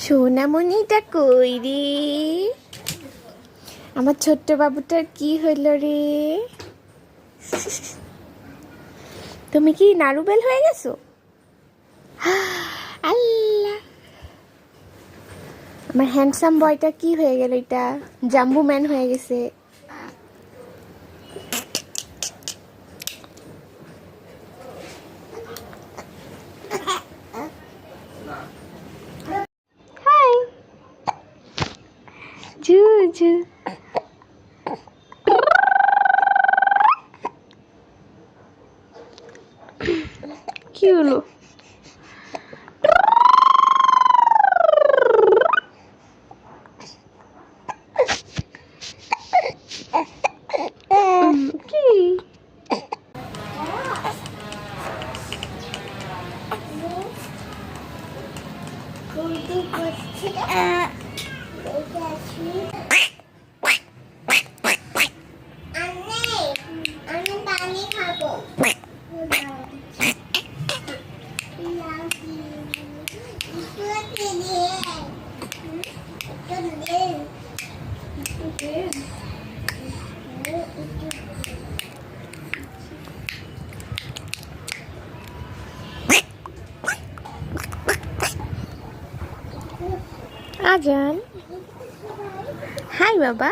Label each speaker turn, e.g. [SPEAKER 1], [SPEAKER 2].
[SPEAKER 1] সোনামণিটা কই রে? আমার ছোট্ট বাবুটার কি হইল রে? তুমি কি নারুবেল হয়ে গেছো? আল্লাহ, আমার হ্যান্ডসাম বয়টা কি হয়ে গেল? এটা জাম্বু ম্যান হয়ে গেছে। হাই জুজু, কি হলো? কি
[SPEAKER 2] আমি পানি খাবো।
[SPEAKER 1] আজান, হাই বাবা।